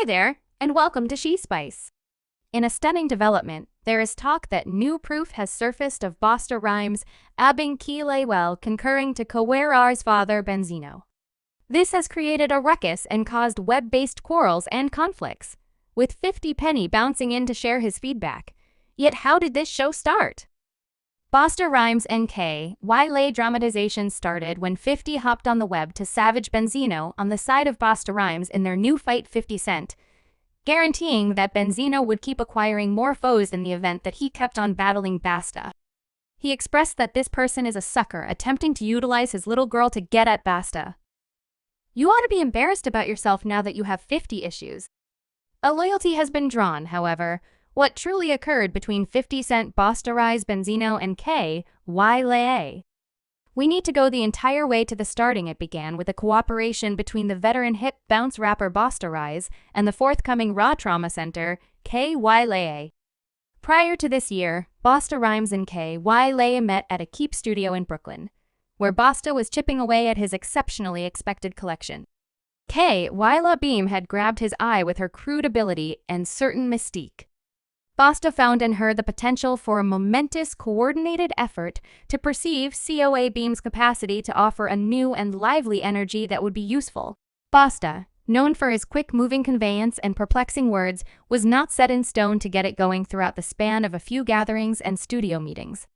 Hi there, and welcome to She Spice. In a stunning development, there is talk that new proof has surfaced of Bosta Rymes, abing Coi Leray concurring to Coer R's father Benzino. This has created a ruckus and caused web-based quarrels and conflicts, with 50 Penny bouncing in to share his feedback. Yet how did this show start? Bosta Rymes and Coi Leray dramatization started when 50 hopped on the web to savage Benzino on the side of Bosta Rymes in their new fight 50 Cent, guaranteeing that Benzino would keep acquiring more foes in the event that he kept on battling Busta. He expressed that this person is a sucker attempting to utilize his little girl to get at Busta. You ought to be embarrassed about yourself now that you have 50 issues. A loyalty has been drawn, however. What truly occurred between 50 Cent, Bosta Rymes, Benzino, and Coi Leray? We need to go the entire way to the starting. It began with a cooperation between the veteran hip bounce rapper Bosta Rymes and the forthcoming raw trauma center, Coi Leray. Prior to this year, Bosta Rymes and Coi Leray met at a Keep studio in Brooklyn, where Bosta was chipping away at his exceptionally expected collection. Coi Leray had grabbed his eye with her crude ability and certain mystique. Bosta found in her the potential for a momentous, coordinated effort to perceive Coi Beam's capacity to offer a new and lively energy that would be useful. Bosta, known for his quick-moving conveyance and perplexing words, was not set in stone to get it going throughout the span of a few gatherings and studio meetings.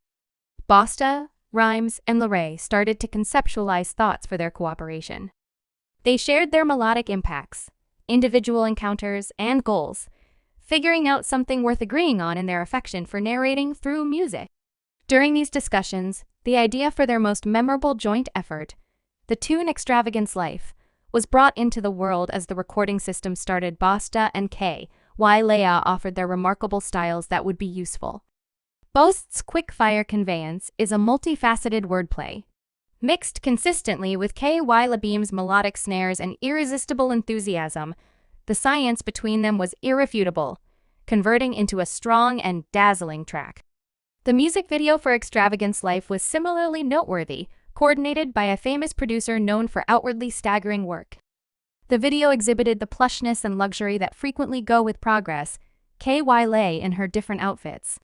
Bosta, Rymes, and Leray started to conceptualize thoughts for their cooperation. They shared their melodic impacts, individual encounters, and goals, figuring out something worth agreeing on in their affection for narrating through music. During these discussions, the idea for their most memorable joint effort, the tune Extravagance Life, was brought into the world as the recording system started. Bosta and Coi Leray offered their remarkable styles that would be useful. Boast's quick-fire conveyance is a multifaceted wordplay, mixed consistently with Coi Leray's melodic snares and irresistible enthusiasm. The science between them was irrefutable, converting into a strong and dazzling track. The music video for Extravagance Life was similarly noteworthy, coordinated by a famous producer known for outwardly staggering work. The video exhibited the plushness and luxury that frequently go with progress. Coi Leray in her different outfits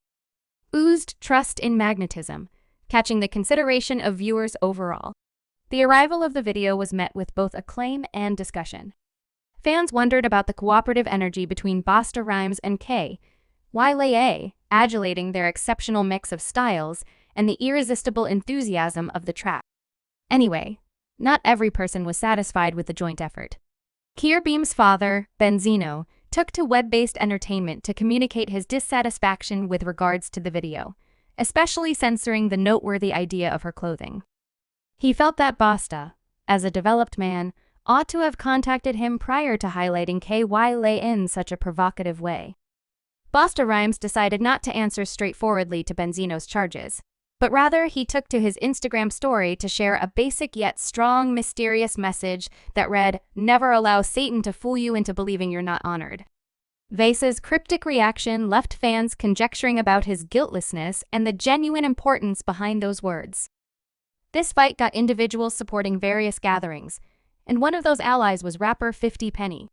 oozed trust in magnetism, catching the consideration of viewers overall. The arrival of the video was met with both acclaim and discussion. Fans wondered about the cooperative energy between Bosta Rymes and Coi Leray, adulating their exceptional mix of styles and the irresistible enthusiasm of the track. Anyway, not every person was satisfied with the joint effort. Coer R's father, Benzino, took to web-based entertainment to communicate his dissatisfaction with regards to the video, especially censoring the noteworthy idea of her clothing. He felt that Bosta, as a developed man, ought to have contacted him prior to highlighting Coi Leray in such a provocative way. Bosta Rymes decided not to answer straightforwardly to Benzino's charges, but rather he took to his Instagram story to share a basic yet strong, mysterious message that read, "Never allow Satan to fool you into believing you're not honored." Vase's cryptic reaction left fans conjecturing about his guiltlessness and the genuine importance behind those words. This fight got individuals supporting various gatherings, and one of those allies was rapper 50 Penny.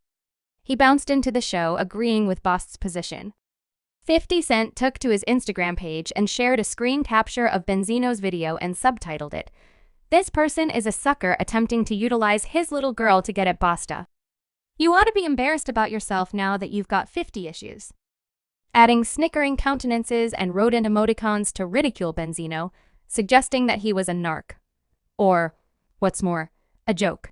He bounced into the show agreeing with Bosta's position. 50 Cent took to his Instagram page and shared a screen capture of Benzino's video and subtitled it, "This person is a sucker attempting to utilize his little girl to get at Bosta. You ought to be embarrassed about yourself now that you've got 50 issues." Adding snickering countenances and rodent emoticons to ridicule Benzino, suggesting that he was a narc. Or, what's more, a joke.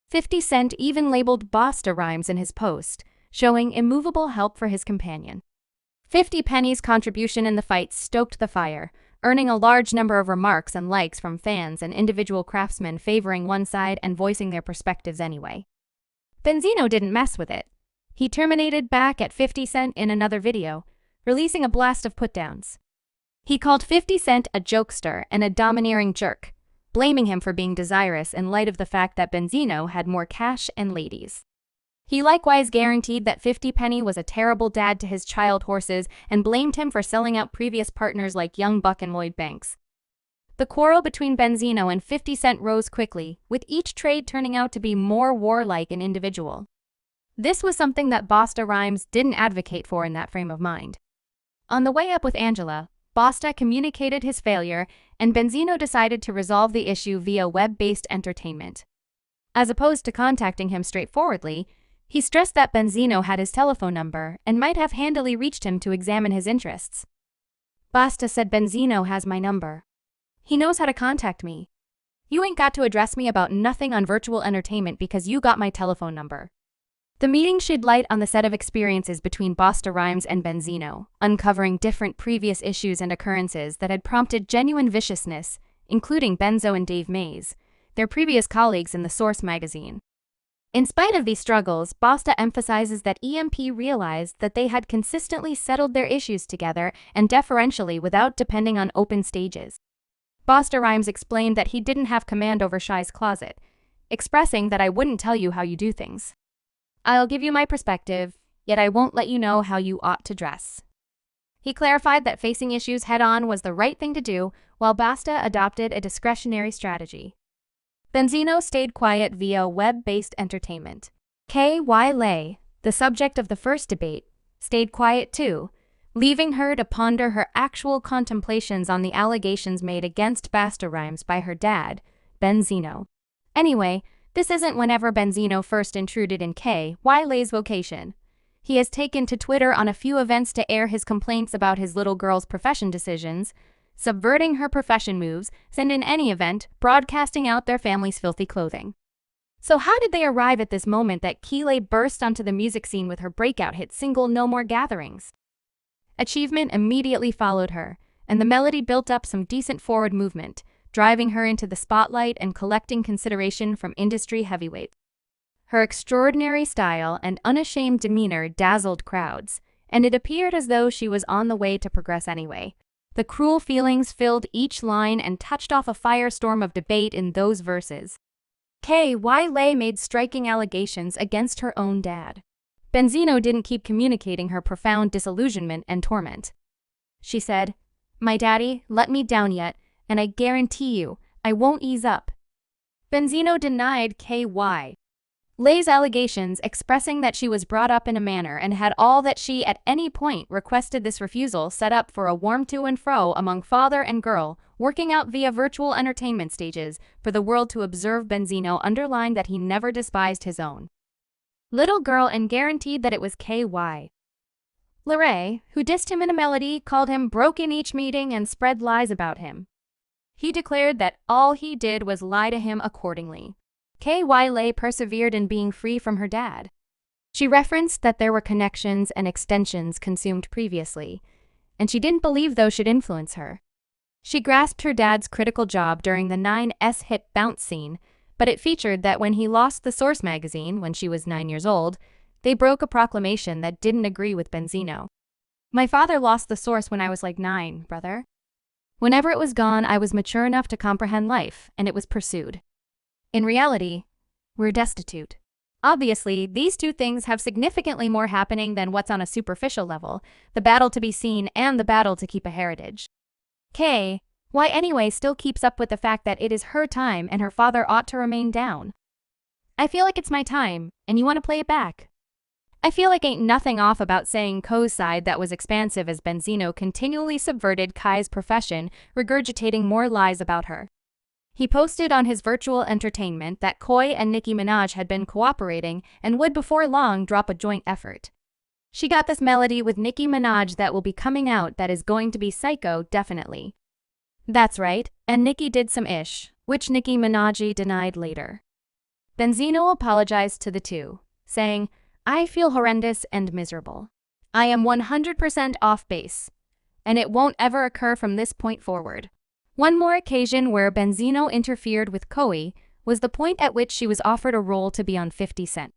50 Cent even labeled Bosta Rymes in his post, showing immovable help for his companion. 50 Penny's contribution in the fight stoked the fire, earning a large number of remarks and likes from fans and individual craftsmen favoring one side and voicing their perspectives anyway. Benzino didn't mess with it. He terminated back at 50 Cent in another video, releasing a blast of putdowns. He called 50 Cent a jokester and a domineering jerk, blaming him for being desirous in light of the fact that Benzino had more cash and ladies. He likewise guaranteed that 50 Penny was a terrible dad to his child horses and blamed him for selling out previous partners like Young Buck and Lloyd Banks. The quarrel between Benzino and 50 Cent rose quickly, with each trade turning out to be more warlike and individual. This was something that Bosta Rymes didn't advocate for in that frame of mind. On the way up with Angela, Bosta communicated his failure, and Benzino decided to resolve the issue via web-based entertainment. As opposed to contacting him straightforwardly, he stressed that Benzino had his telephone number and might have handily reached him to examine his interests. Bosta said, "Benzino has my number. He knows how to contact me. You ain't got to address me about nothing on virtual entertainment because you got my telephone number." The meeting shed light on the set of experiences between Bosta Rymes and Benzino, uncovering different previous issues and occurrences that had prompted genuine viciousness, including Benzo and Dave Mays, their previous colleagues in the Source magazine. In spite of these struggles, Bosta emphasizes that EMP realized that they had consistently settled their issues together and deferentially without depending on open stages. Bosta Rymes explained that he didn't have command over Shy's closet, expressing that "I wouldn't tell you how you do things. I'll give you my perspective, yet I won't let you know how you ought to dress." He clarified that facing issues head-on was the right thing to do, while Bosta adopted a discretionary strategy. Benzino stayed quiet via web-based entertainment. Coi Leray, the subject of the first debate, stayed quiet too, leaving her to ponder her actual contemplations on the allegations made against Bosta Rymes by her dad, Benzino. Anyway, this isn't whenever Benzino first intruded in Coi Leray's vocation. He has taken to Twitter on a few events to air his complaints about his little girl's profession decisions, subverting her profession moves, and in any event, broadcasting out their family's filthy clothing. So how did they arrive at this moment that Coi Leray burst onto the music scene with her breakout hit single "No More Gatherings"? Achievement immediately followed her, and the melody built up some decent forward movement, driving her into the spotlight and collecting consideration from industry heavyweights. Her extraordinary style and unashamed demeanor dazzled crowds, and it appeared as though she was on the way to progress anyway. The cruel feelings filled each line and touched off a firestorm of debate in those verses. Coi Leray made striking allegations against her own dad. Benzino didn't keep communicating her profound disillusionment and torment. She said, "My daddy let me down yet, and I guarantee you, I won't ease up." Benzino denied Coi Leray's allegations, expressing that she was brought up in a manner and had all that she at any point requested. This refusal set up for a warm to and fro among father and girl, working out via virtual entertainment stages for the world to observe. Benzino underlined that he never despised his own little girl and guaranteed that it was Coi Leray who dissed him in a melody, called him broke in each meeting, and spread lies about him. He declared that all he did was lie to him accordingly. Coi Leray persevered in being free from her dad. She referenced that there were connections and extensions consumed previously, and she didn't believe those should influence her. She grasped her dad's critical job during the 9's hit Bounce scene, but it featured that when he lost the Source magazine when she was 9 years old, they broke a proclamation that didn't agree with Benzino. "My father lost the Source when I was like 9, brother. Whenever it was gone, I was mature enough to comprehend life, and it was pursued. In reality, we're destitute." Obviously, these two things have significantly more happening than what's on a superficial level, the battle to be seen and the battle to keep a heritage. Coi Leray anyway still keeps up with the fact that it is her time and her father ought to remain down. "I feel like it's my time, and you want to play it back." I feel like ain't nothing off about saying Co's side that was expansive as Benzino continually subverted Coi's profession, regurgitating more lies about her. He posted on his virtual entertainment that Coi and Nicki Minaj had been cooperating and would before long drop a joint effort. "She got this melody with Nicki Minaj that will be coming out that is going to be psycho, definitely." That's right, and Nicki did some ish, which Nicki Minaj denied later. Benzino apologized to the two, saying, "I feel horrendous and miserable. I am 100% off base, and it won't ever occur from this point forward." One more occasion where Benzino interfered with Coi was the point at which she was offered a role to be on 50 Cent.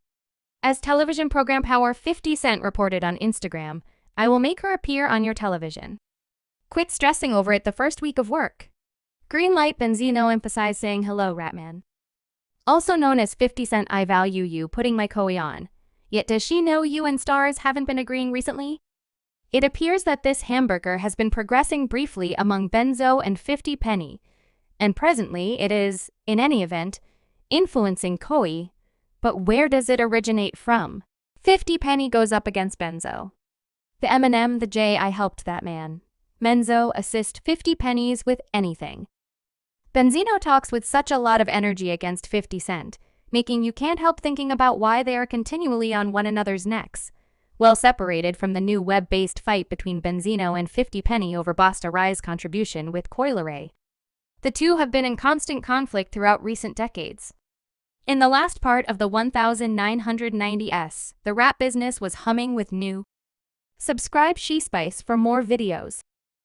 As television program Power 50 Cent reported on Instagram, "I will make her appear on your television. Quit stressing over it the first week of work." Green light. Benzino emphasized, saying, "Hello, Ratman. Also known as 50 Cent, I value you putting my Coi on. Yet does she know you and stars haven't been agreeing recently?" It appears that this hamburger has been progressing briefly among Benzo and 50 Penny, and presently it is, in any event, influencing Coi. But where does it originate from? 50 Penny goes up against Benzo. The Eminem, the J, I helped that man. Menzo assist 50 pennies with anything. Benzino talks with such a lot of energy against 50 Cent, making you can't help thinking about why they are continually on one another's necks. Well separated from the new web-based fight between Benzino and 50 Penny over Bosta Rymes' contribution with Coi Leray. The two have been in constant conflict throughout recent decades. In the last part of the 1990s, the rap business was humming with new. Subscribe She Spice for more videos.